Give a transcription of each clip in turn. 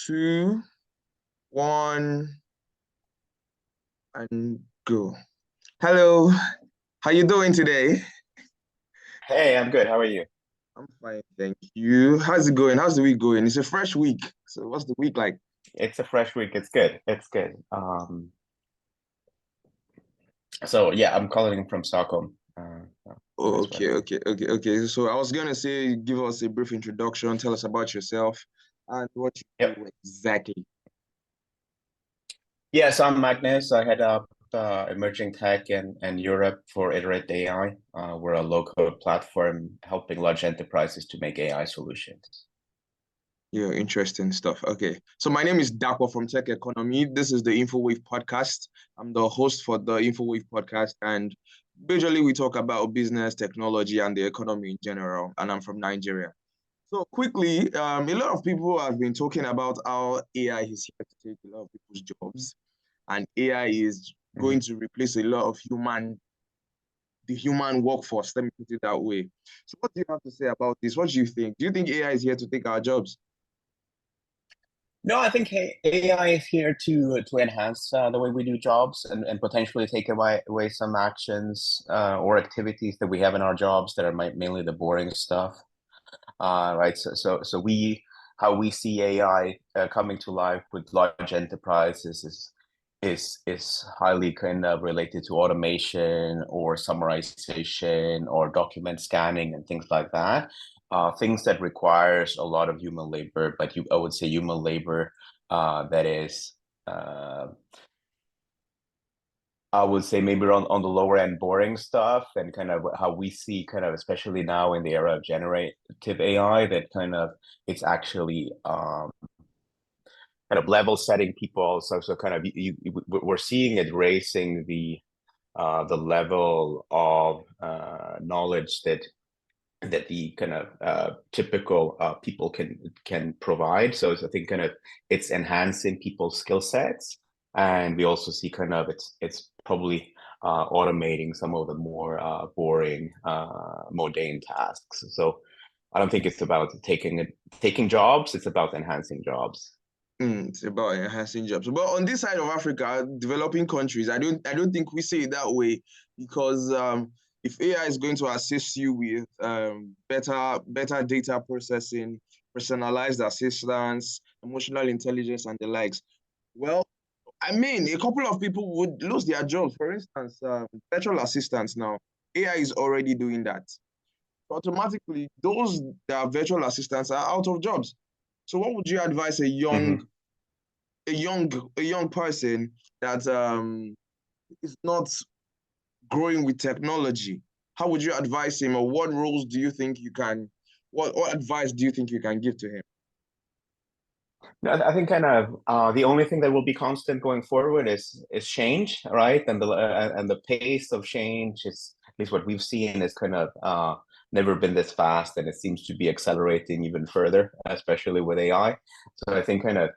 Two, one, and go. Hello, how you doing today? Hey, I'm good. How are you? I'm fine, thank you. How's it going? How's the week going? It's a fresh week. So what's the week like? It's a fresh week. It's good. It's good. So yeah, I'm calling from Stockholm. Oh, That's where I okay, am. okay. So I was gonna say, give us a brief introduction, tell us about yourself and what you Yep. do exactly. Yeah, so I'm Magnus. I head up emerging tech and Europe for Iterate AI. We're a low-code platform helping large enterprises to make AI solutions. Yeah, interesting stuff. Okay. So my name is Dapo from Tech Economy. This is the InfoWave podcast. I'm the host for the InfoWave podcast, and basically we talk about business, technology, and the economy in general. And I'm from Nigeria. So quickly, a lot of people have been talking about how AI is here to take a lot of people's jobs, and AI is Mhm. going to replace a lot of the human workforce. Let me put it that way. So what do you have to say about this? What do you think? Do you think AI is here to take our jobs? No, I think AI is here to enhance the way we do jobs and potentially take away some actions or activities that we have in our jobs that are mainly the boring stuff. Right? So we how we see AI coming to life with large enterprises is highly kind of related to automation or summarization or document scanning and things like that. Things that requires a lot of human labor, but I would say human labor that is uh, I would say maybe on the lower end boring stuff and kind of how we see kind of especially now in the era of generative AI that kind of it's actually kind of level setting people. So kind of we're seeing it raising the level of knowledge that the kind of typical people can provide. So I think kind of it's enhancing people's skill sets, and we also see kind of it's probably automating some of the more boring, mundane tasks. So I don't think it's about taking jobs; it's about enhancing jobs. It's about enhancing jobs. But on this side of Africa, developing countries, I don't think we say it that way because if AI is going to assist you with better data processing, personalized assistance, emotional intelligence, and the likes, well, I mean, a couple of people would lose their jobs. For instance, virtual assistants now, AI is already doing that. Automatically, those that are virtual assistants are out of jobs. So, what would you advise Mhm. a young a young person that is not growing with technology? How would you advise him, or what roles do you think you can? What advice do you think you can give to him? No, I think kind of the only thing that will be constant going forward is change, right? And the pace of change is at least what we've seen is kind of never been this fast, and it seems to be accelerating even further, especially with AI. So I think kind of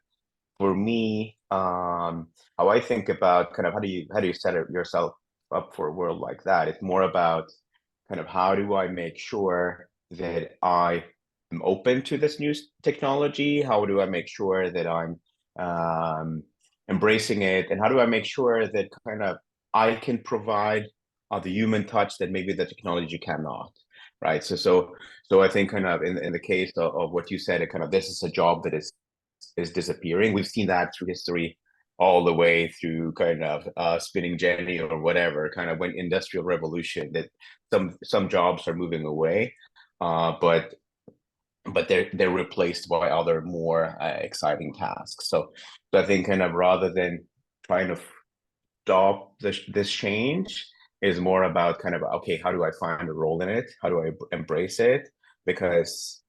for me, how I think about kind of how do you set it yourself up for a world like that? It's more about kind of how do I make sure that I am open to this new technology? How do I make sure that I'm um, embracing it? And how do I make sure that kind of I can provide the human touch that maybe the technology cannot? Right. So I think kind of in the case of what you said, it kind of this is a job that is disappearing. We've seen that through history all the way through kind of spinning Jenny or whatever, kind of when industrial revolution that some jobs are moving away, but they're replaced by other more exciting tasks. So I think kind of rather than trying to stop this change is more about kind of okay, how do I find a role in it? How do I embrace it? Because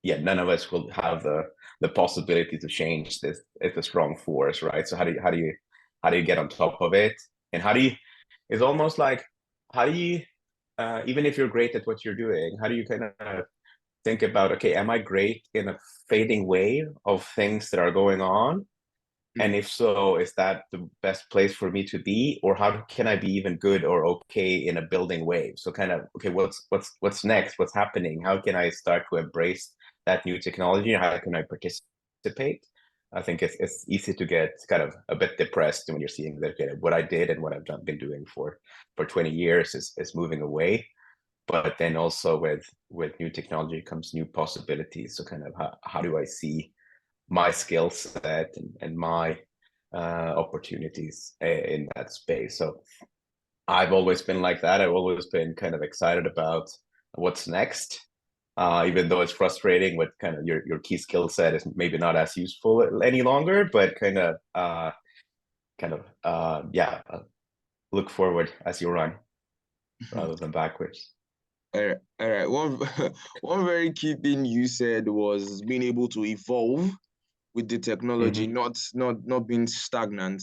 yeah, none of us will have the possibility to change this. It's a strong force, right? So how do you get on top of it? And how do you it's almost like how do you even if you're great at what you're doing, how do you kind of think about okay, am I great in a fading wave of things that are going on? And Mm. if so, is that the best place for me to be? Or how can I be even good or okay in a building wave? So kind of, okay, what's next? What's happening? How can I start to embrace that new technology? How can I participate? I think it's easy to get kind of a bit depressed when you're seeing that, okay, what I did and what I've been doing for 20 years is moving away. But then also with new technology comes new possibilities. So kind of how do I see my skill set and my opportunities in that space? So I've always been like that. I've always been kind of excited about what's next, even though it's frustrating with kind of your key skill set is maybe not as useful any longer, but yeah, look forward as you run rather than backwards. All right. One very key thing you said was being able to evolve with the technology, Mm-hmm. not being stagnant.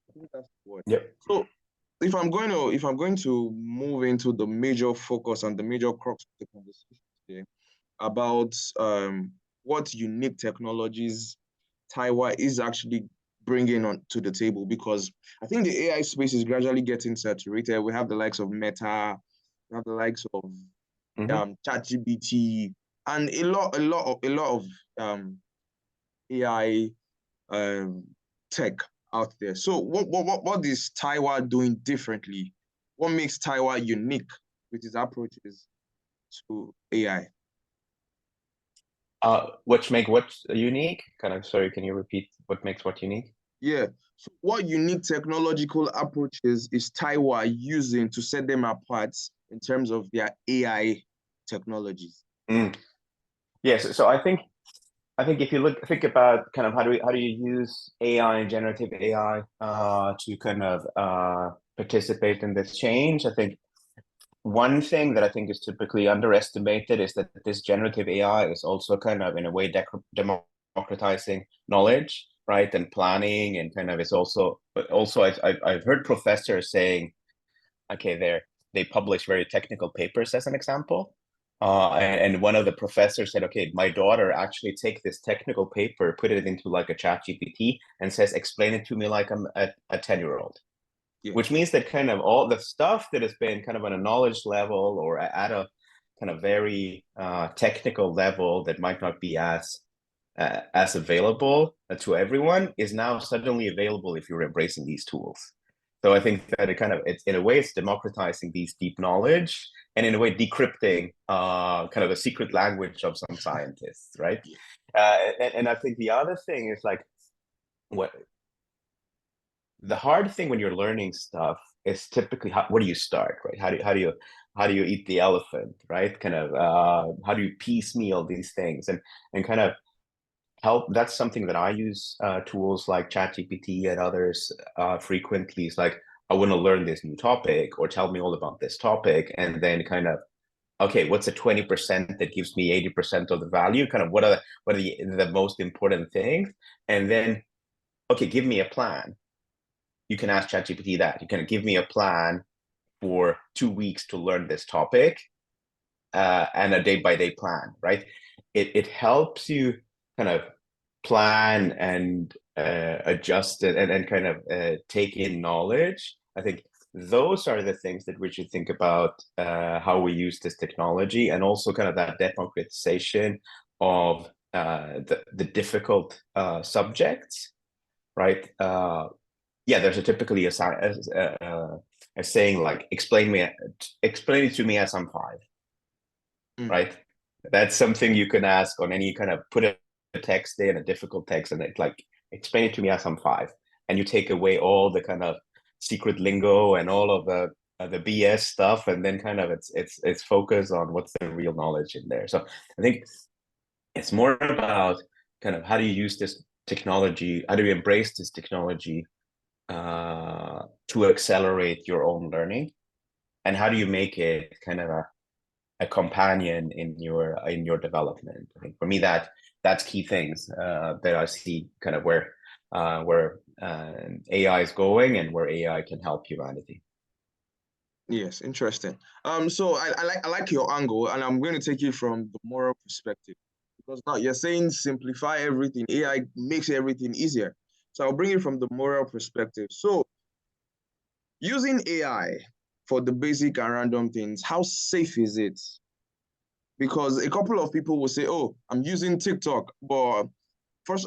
I think that's the word. Yep. So if I'm going to move into the major focus and the major crux of the conversation today about what unique technologies Taiwan is actually bringing on to the table, because I think the AI space is gradually getting saturated. We have the likes of Meta, we have the likes of Mm-hmm. ChatGPT, and a lot of AI um, tech out there. So what is Taiwan doing differently? What makes Taiwan unique with its approaches to AI? Which make what unique? Kind of, sorry, can you repeat what makes what unique? Yeah. So what unique technological approaches is Taiwan using to set them apart in terms of their AI technologies? Mm. Yes, so I think if you think about kind of how do you use AI and generative AI to kind of participate in this change, I think one thing that I think is typically underestimated is that this generative AI is also kind of in a way democratizing knowledge, right, and planning, and kind of it's also, but also I've heard professors saying, okay, they publish very technical papers as an example. And one of the professors said, okay, my daughter actually take this technical paper, put it into like a chat GPT and says, explain it to me like I'm a 10-year-old, Yeah. which means that kind of all the stuff that has been kind of on a knowledge level or at a kind of very technical level that might not be as available to everyone is now suddenly available if you're embracing these tools. So I think that it's in a way it's democratizing these deep knowledge and in a way decrypting kind of a secret language of some scientists, right? Yeah. And I think the other thing is like what the hard thing when you're learning stuff is typically where do you start, right? How do you eat the elephant, right? Kind of how do you piecemeal these things and kind of help. That's something that I use tools like ChatGPT and others frequently. It's like I want to learn this new topic or tell me all about this topic, and then kind of okay, what's the 20% that gives me 80% of the value? Kind of what are the most important things, and then okay, give me a plan. You can ask ChatGPT that. You can give me a plan for 2 weeks to learn this topic and a day-by-day plan, right? It helps you kind of plan and adjust it and kind of take in knowledge. I think those are the things that we should think about how we use this technology, and also kind of that democratization of the difficult subjects, right? Yeah, there's a typically a saying like explain it to me as I'm 5, Mm. right? That's something you can ask on any kind of put a text in, a difficult text, and it's like explain it to me as I'm 5, and you take away all the kind of secret lingo and all of the BS stuff, and then kind of it's focused on what's the real knowledge in there. So I think it's more about kind of how do you use this technology, how do you embrace this technology to accelerate your own learning, and how do you make it kind of a companion in your development. I think for me that's key things that I see kind of where AI is going and where AI can help humanity. Yes, interesting. So I like your angle, and I'm going to take it from the moral perspective, because now you're saying simplify everything. AI makes everything easier. So I'll bring it from the moral perspective. So using AI for the basic and random things, how safe is it? Because a couple of people will say, "Oh, I'm using TikTok," but for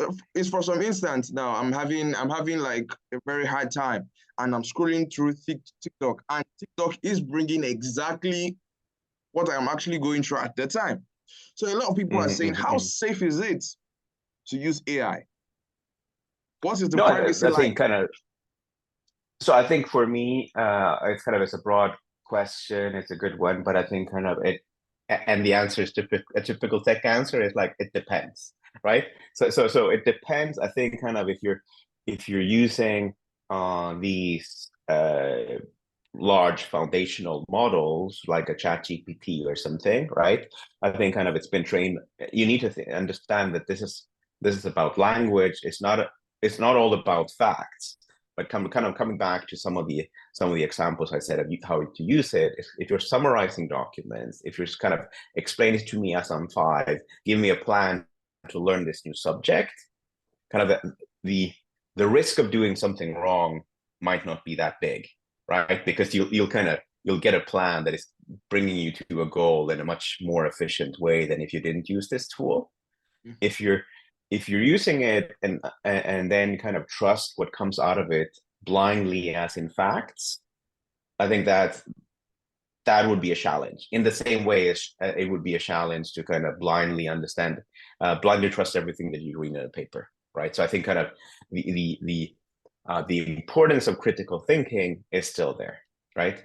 some instance now, I'm having like a very hard time, and I'm scrolling through TikTok, and TikTok is bringing exactly what I'm actually going through at the time. So a lot of people are saying, how safe is it to use AI? What is the No, privacy I like? think kind of. So I think for me, it's a broad question. It's a good one, but I think kind of it, and the answer is a typical tech answer is like it depends, right? So it depends. I think kind of if you're using these large foundational models like a chat GPT or something, right? I think kind of it's been trained. You need to understand that this is about language. It's not all about facts. But coming back to some of the examples I said of how to use it, if you're summarizing documents, if you're just kind of explaining it to me as I'm 5, give me a plan to learn this new subject, kind of the risk of doing something wrong might not be that big, right? Because you'll get a plan that is bringing you to a goal in a much more efficient way than if you didn't use this tool. Mm-hmm. If you're using it and then kind of trust what comes out of it blindly as in facts, I think that would be a challenge. In the same way as it would be a challenge to kind of blindly trust everything that you read in a paper, right? So I think kind of the importance of critical thinking is still there, right?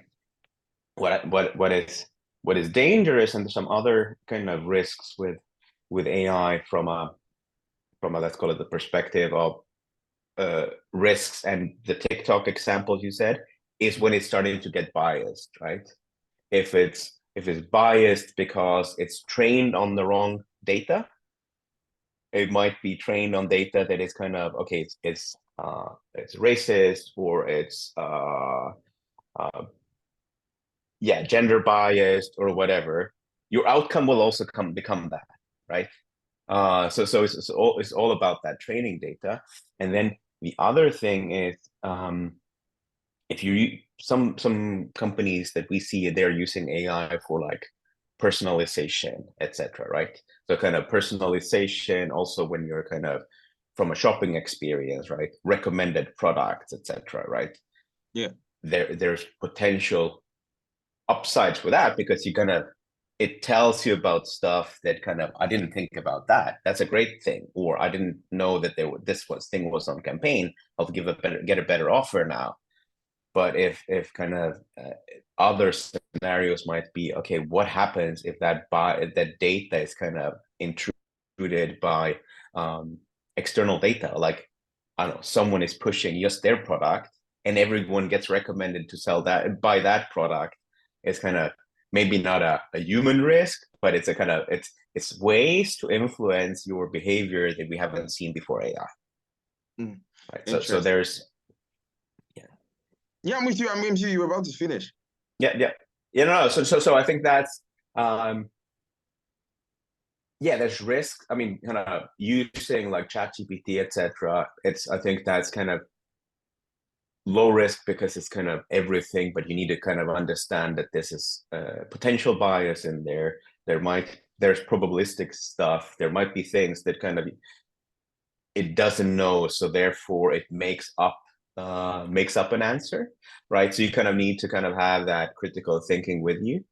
What is dangerous, and some other kind of risks with AI from a let's call it the perspective of risks, and the TikTok example you said is when it's starting to get biased, right? If it's biased because it's trained on the wrong data, it might be trained on data that is kind of okay. It's racist, or it's gender biased or whatever. Your outcome will also become that, right? So it's all about that training data. And then the other thing is, if you some companies that we see, they're using AI for like personalization, etc., right? So kind of personalization also when you're kind of from a shopping experience, right? Recommended products, etc., right? Yeah. There's potential upsides for that, because it tells you about stuff that kind of, I didn't think about that. That's a great thing. Or I didn't know that this thing was on campaign. I'll get a better offer now. But if kind of other scenarios might be, okay, what happens if that data is kind of intruded by external data? Like, I don't know, someone is pushing just their product and everyone gets recommended to buy that product. It's kind of maybe not a human risk, but it's a kind of it's ways to influence your behavior that we haven't seen before AI. Right. So there's I'm with you. You were about to finish. Yeah. No. So I think that's there's risk. I mean, kind of using like ChatGPT, etc. I think that's kind of low risk because it's kind of everything, but you need to kind of understand that this is potential bias in there. There's probabilistic stuff. There might be things that kind of it doesn't know, so therefore it makes up an answer, right? So you kind of need to kind of have that critical thinking with you.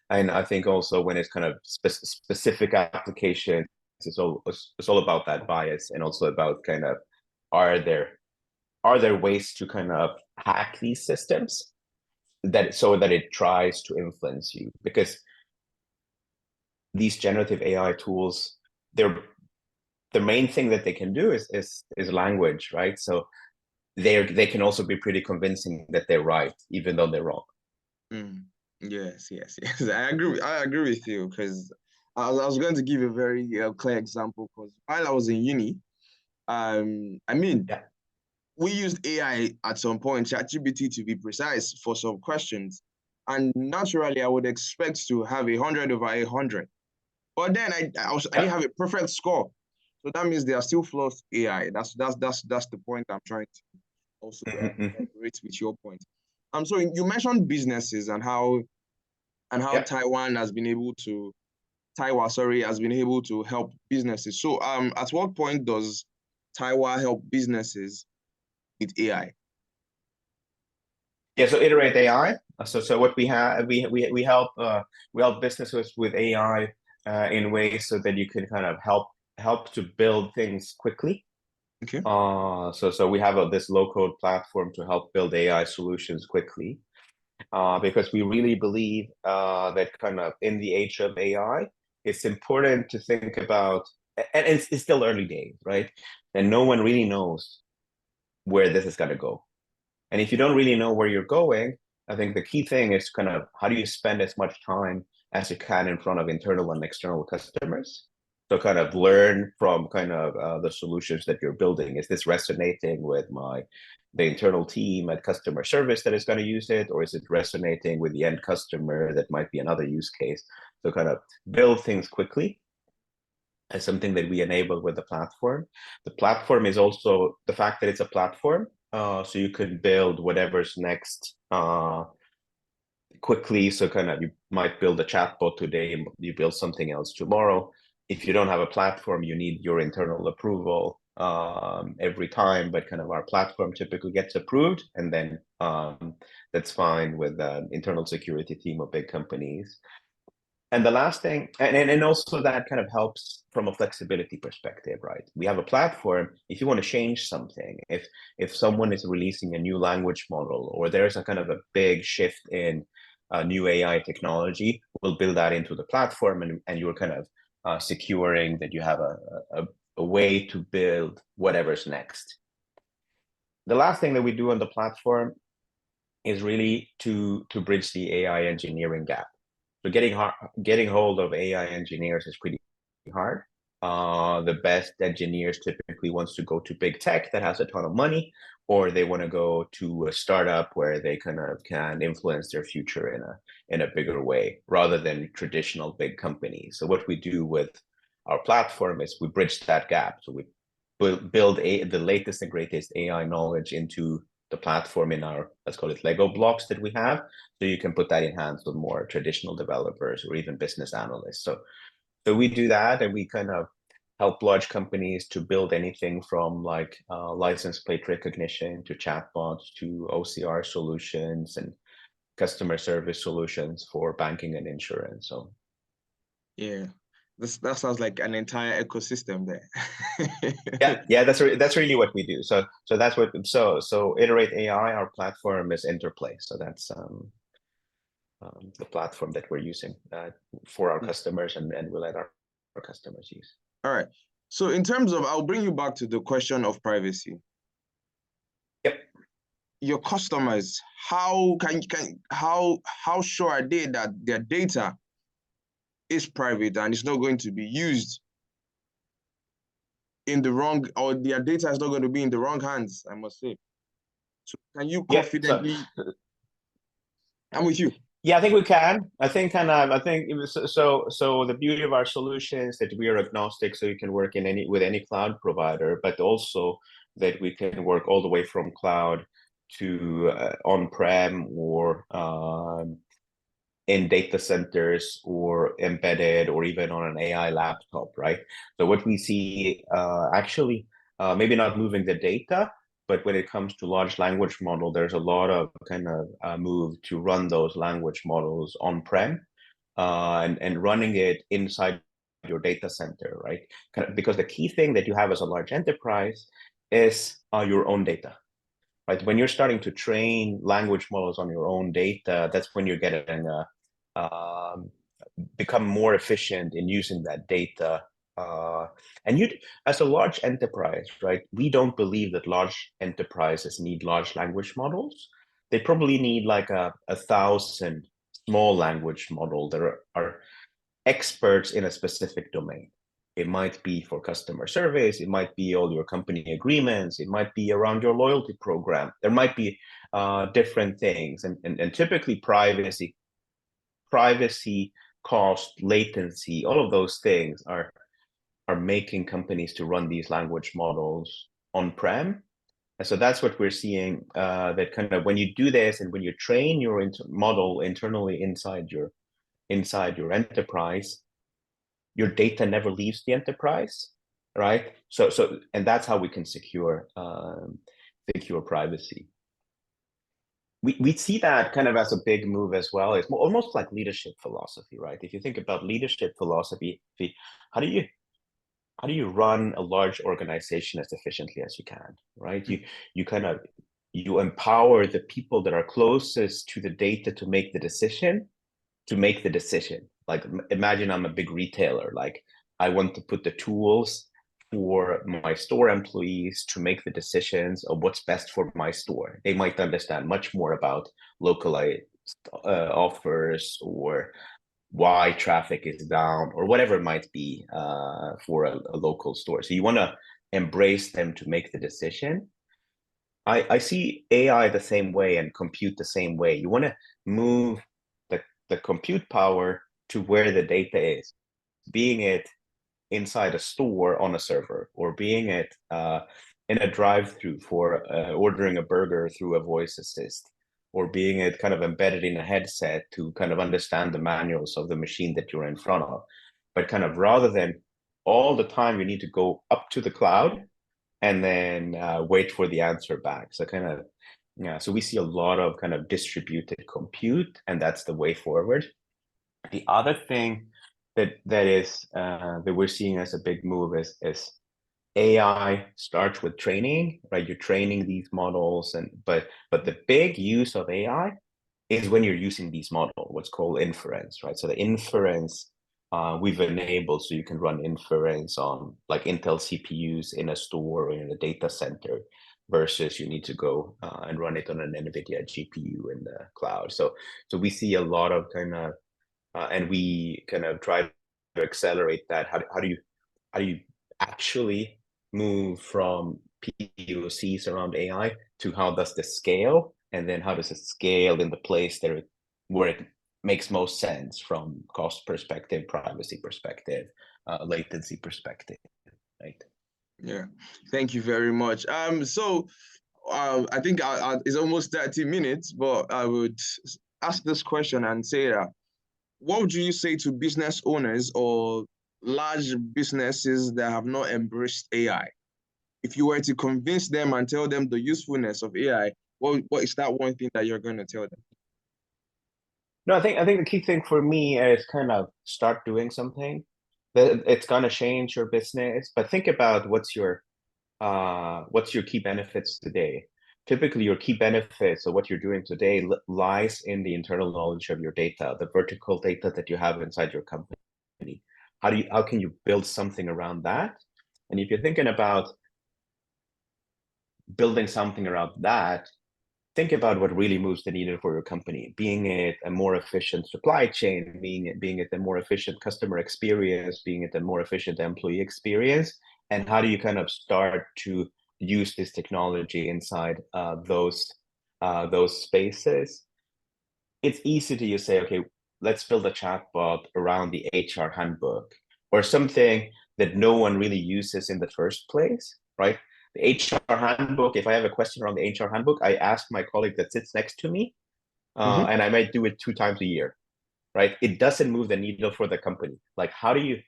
And I think also when it's kind of specific applications, it's all about that bias, and also about kind of are there ways to kind of hack these systems so that it tries to influence you? Because these generative AI tools, the main thing that they can do is language, right? So they can also be pretty convincing that they're right, even though they're wrong. Yes. I agree with you, because I was going to give a very clear example, because while I was in uni, we used AI at some point, ChatGPT to be precise, for some questions. And naturally, I would expect to have 100 over 100. But then I didn't have a perfect score. So that means there are still flaws to AI. That's the point I'm trying to also elaborate with your point. So you mentioned businesses and how Taiwan has been able to help businesses. So at what point does Taiwan help businesses with AI? Yeah, so iterate AI. So what we have, we help businesses with AI in ways so that you can kind of help to build things quickly. Okay. So we have this low code platform to help build AI solutions quickly. Because we really believe that kind of in the age of AI, it's important to think about, and it's still early days, right? And no one really knows where this is going to go. And if you don't really know where you're going, I think the key thing is kind of how do you spend as much time as you can in front of internal and external customers? So kind of learn from kind of the solutions that you're building. Is this resonating with the internal team at customer service that is going to use it, or is it resonating with the end customer that might be another use case? So kind of build things quickly as something that we enable with the platform. The platform is also the fact that it's a platform, so you can build whatever's next quickly. So kind of you might build a chatbot today and you build something else tomorrow. If you don't have a platform, you need your internal approval every time, but kind of our platform typically gets approved, and then that's fine with the internal security team of big companies. And the last thing, and also that kind of helps from a flexibility perspective, right? We have a platform. If you want to change something, if someone is releasing a new language model, or there's a kind of a big shift in new AI technology, we'll build that into the platform, and you're kind of securing that you have a way to build whatever's next. The last thing that we do on the platform is really to bridge the AI engineering gap. So getting hold of AI engineers is pretty hard. The best engineers typically wants to go to big tech that has a ton of money, or they want to go to a startup where they kind of can influence their future in a bigger way, rather than traditional big companies. So what we do with our platform is we bridge that gap. So we build the latest and greatest AI knowledge into the platform in our, let's call it Lego blocks that we have, so you can put that in hands of more traditional developers or even business analysts. So we do that, and we kind of help large companies to build anything from like license plate recognition to chatbots to OCR solutions and customer service solutions for banking and insurance. So yeah, that sounds like an entire ecosystem there. yeah, that's really what we do. So that's what so iterate AI, our platform is Interplay. So that's the platform that we're using for our customers, and we'll let our customers use. All right. So in terms of, I'll bring you back to the question of privacy. Yep. Your customers, how sure are they that their data is private and it's not going to be used in the wrong, or their data is not going to be in the wrong hands, I must say. So can you confidently, I'm with you. Yeah, I think we can. I think so. The beauty of our solution is that we are agnostic, so you can work with any cloud provider, but also that we can work all the way from cloud to on-prem, or in data centers, or embedded, or even on an AI laptop, right? So what we see actually, maybe not moving the data, but when it comes to large language model, there's a lot of kind of move to run those language models on-prem, and running it inside your data center, right? Because the key thing that you have as a large enterprise is your own data. Right? When you're starting to train language models on your own data, that's when you're getting become more efficient in using that data. And you, as a large enterprise, right? We don't believe that large enterprises need large language models. They probably need like 1,000 small language model that are experts in a specific domain. It might be for customer service, it might be all your company agreements, it might be around your loyalty program. There might be different things, and typically privacy, cost, latency, all of those things are making companies to run these language models on-prem. And so that's what we're seeing, that kind of when you do this and when you train your model internally inside your enterprise, your data never leaves the enterprise. right? And that's how we can secure privacy. We see that kind of as a big move as well. It's almost like leadership philosophy, right? If you think about leadership philosophy, how do you run a large organization as efficiently as you can, right? You empower the people that are closest to the data to make the decision. Like imagine I'm a big retailer, like I want to put the tools for my store employees to make the decisions of what's best for my store. They might understand much more about localized offers, or why traffic is down, or whatever it might be for a local store. So you want to embrace them to make the decision. I see AI the same way and compute the same way. You want to move the compute power to where the data is, being it inside a store on a server, or being it in a drive-through for ordering a burger through a voice assist, or being it kind of embedded in a headset to kind of understand the manuals of the machine that you're in front of. But kind of rather than all the time you need to go up to the cloud and then wait for the answer back. So kind of, yeah, so we see a lot of kind of distributed compute, and that's the way forward. The other thing that we're seeing as a big move is AI starts with training, right? You're training these models, but the big use of AI is when you're using these models, what's called inference, right? So the inference we've enabled, so you can run inference on like Intel CPUs in a store or in a data center, versus you need to go and run it on an NVIDIA GPU in the cloud. So we see a lot of kind of and we kind of try to accelerate that. How do you actually move from POCs around AI to how does this scale, and then how does it scale in the place where it makes most sense from cost perspective, privacy perspective, latency perspective, right? Yeah, thank you very much. So I think it's almost 30 minutes, but I would ask this question and say that what would you say to business owners or large businesses that have not embraced AI? If you were to convince them and tell them the usefulness of AI, what is that one thing that you're going to tell them? No, I think the key thing for me is kind of start doing something. It's gonna change your business, but think about what's your key benefits today. Typically, your key benefits of what you're doing today lies in the internal knowledge of your data, the vertical data that you have inside your company. How can you build something around that? And if you're thinking about building something around that, think about what really moves the needle for your company, being it a more efficient supply chain, being it a more efficient customer experience, being it a more efficient employee experience, and how do you kind of start to use this technology inside those spaces. It's easy to just say, okay, let's build a chatbot around the HR handbook, or something that no one really uses in the first place, right? The HR handbook, if I have a question around the HR handbook, I ask my colleague that sits next to me, and I might do it 2 times a year, right? It doesn't move the needle for the company. Like, how do you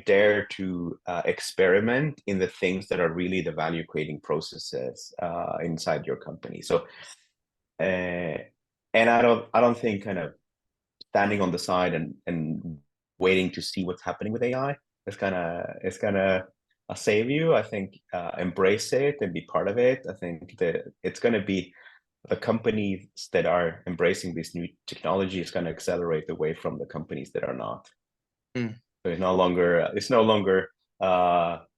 dare to experiment in the things that are really the value creating processes inside your company? So, and I don't think kind of standing on the side and waiting to see what's happening with AI is gonna save you. I think embrace it and be part of it. I think that it's gonna be the companies that are embracing this new technology is gonna accelerate away from the companies that are not. Mm. So it's no longer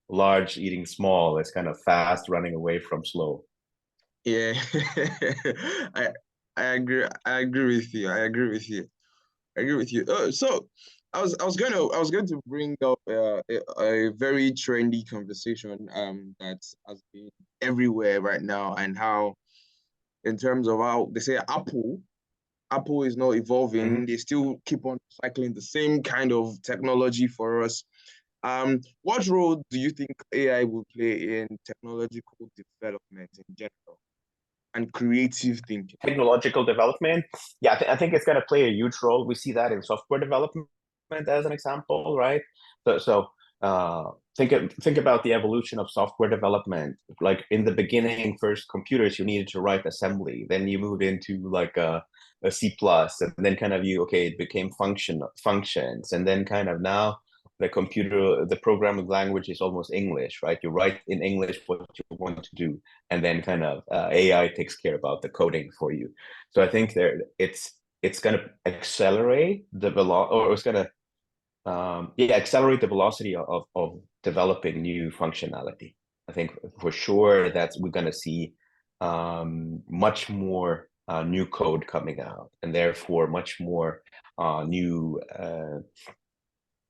large eating small. It's kind of fast running away from slow. Yeah, I I agree. I agree with you. I agree with you. I agree with you. So I was going to bring up a very trendy conversation that has been everywhere right now, and how in terms of how they say Apple is not evolving. Mhm. They still keep on cycling the same kind of technology for us. What role do you think AI will play in technological development in general and creative thinking? Technological development, yeah, I think it's going to play a huge role. We see that in software development as an example, right? So think about the evolution of software development. Like in the beginning, first computers, you needed to write assembly. Then you moved into like a C plus, and then kind of it became functions, and then kind of now the programming language is almost English, right? You write in English what you want to do, and then kind of AI takes care about the coding for you. So I think it's going to accelerate or it's going to accelerate the velocity of developing new functionality. I think for sure that we're going to see much more new code coming out, and therefore much more new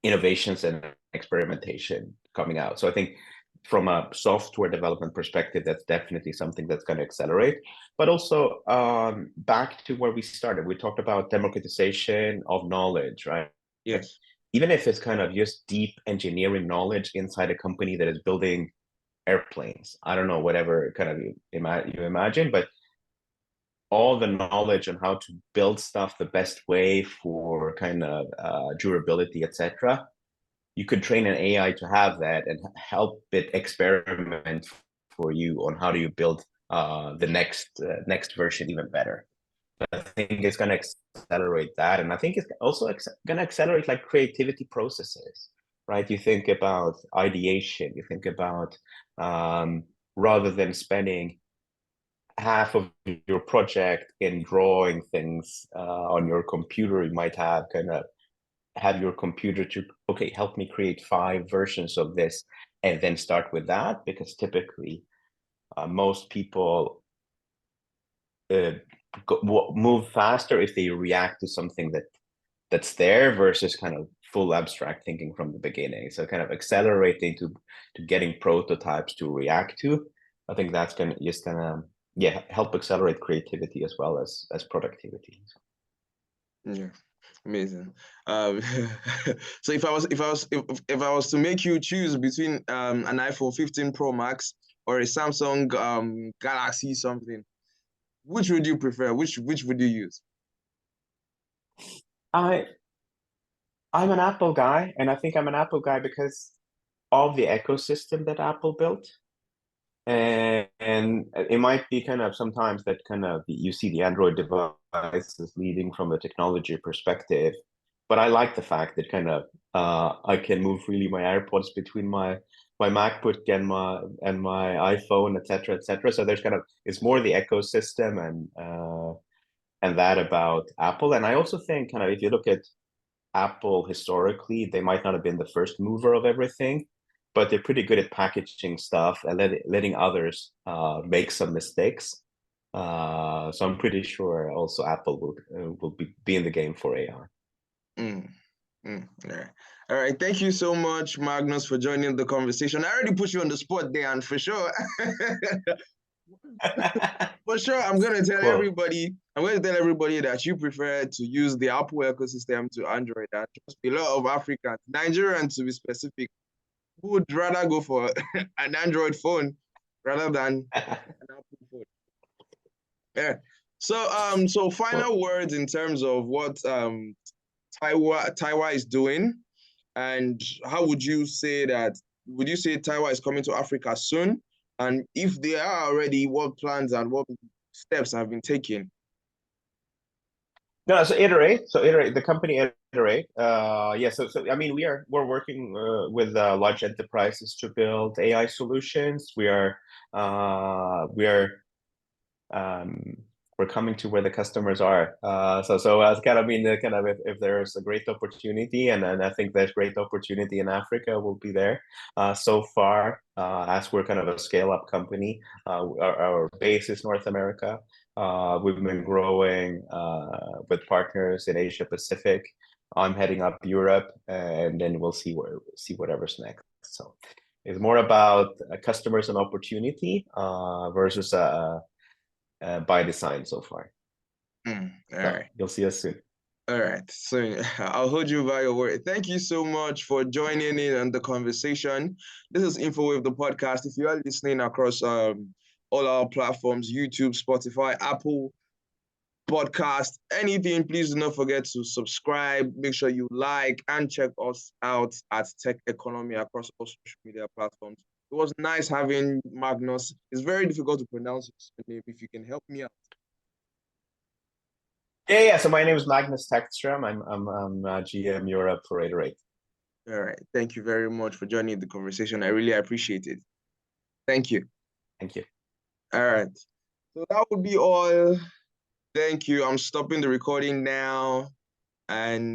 innovations and experimentation coming out. So I think from a software development perspective, that's definitely something that's going to accelerate. But also back to where we started, we talked about democratization of knowledge, right? Yes. Even if it's kind of just deep engineering knowledge inside a company that is building airplanes, I don't know, whatever kind of you imagine, but all the knowledge on how to build stuff the best way for kind of durability, etc. You could train an AI to have that and help it experiment for you on how do you build the next version even better. I think it's going to accelerate that. And I think it's also going to accelerate like creativity processes, right? You think about ideation, you think about rather than spending half of your project in drawing things on your computer, you might have your computer to, okay, help me create 5 versions of this and then start with that, because typically most people move faster if they react to something that's there versus kind of full abstract thinking from the beginning. So kind of accelerating to getting prototypes to react to. I think that's gonna help accelerate creativity as well as productivity. Yeah, amazing. So if I was to make you choose between an iPhone 15 Pro Max or a Samsung Galaxy something, which would you prefer? Which would you use? I'm an Apple guy, and I think I'm an Apple guy because of the ecosystem that Apple built. And it might be kind of sometimes that kind of you see the Android devices leading from a technology perspective, but I like the fact that kind of I can move freely my AirPods between my MacBook and my iPhone, etc., etc. So there's kind of it's more the ecosystem and that about Apple. And I also think kind of if you look at Apple historically, they might not have been the first mover of everything, but they're pretty good at packaging stuff and letting others make some mistakes. So I'm pretty sure also Apple will be in the game for AI. Yeah. All right. Thank you so much, Magnus, for joining the conversation. I already put you on the spot there, and for sure, for sure, I'm going to tell everybody that you prefer to use the Apple ecosystem to Android. And trust me, a lot of Africans, Nigerians to be specific, who would rather go for an Android phone rather than an Apple phone. Yeah. So final words in terms of what Taiwan is doing, and how would you say Taiwan is coming to Africa soon? And if they are already, what plans and what steps have been taken? No, so iterate. The company iterate. So I mean, we're working with large enterprises to build AI solutions. We're coming to where the customers are. So as kind of if there's a great opportunity, and I think there's great opportunity in Africa, we'll be there. So far, as we're kind of a scale-up company, our base is North America. We've been growing with partners in Asia Pacific. I'm heading up Europe, and then we'll see whatever's next. So it's more about customers and opportunity versus by design so far. All right. You'll see us soon. All right. So I'll hold you by your word. Thank you so much for joining in on the conversation. This is InfoWave, the podcast. If you are listening across all our platforms, YouTube, Spotify, Apple, podcast. Anything, please do not forget to subscribe. Make sure you like and check us out at Tech Economy across all social media platforms. It was nice having Magnus. It's very difficult to pronounce his name. If you can help me out. Yeah. So my name is Magnus Tagstrom. I'm GM Europe for Raider. All right. Thank you very much for joining the conversation. I really appreciate it. Thank you. Thank you. All right. So that would be all. Thank you. I'm stopping the recording now. And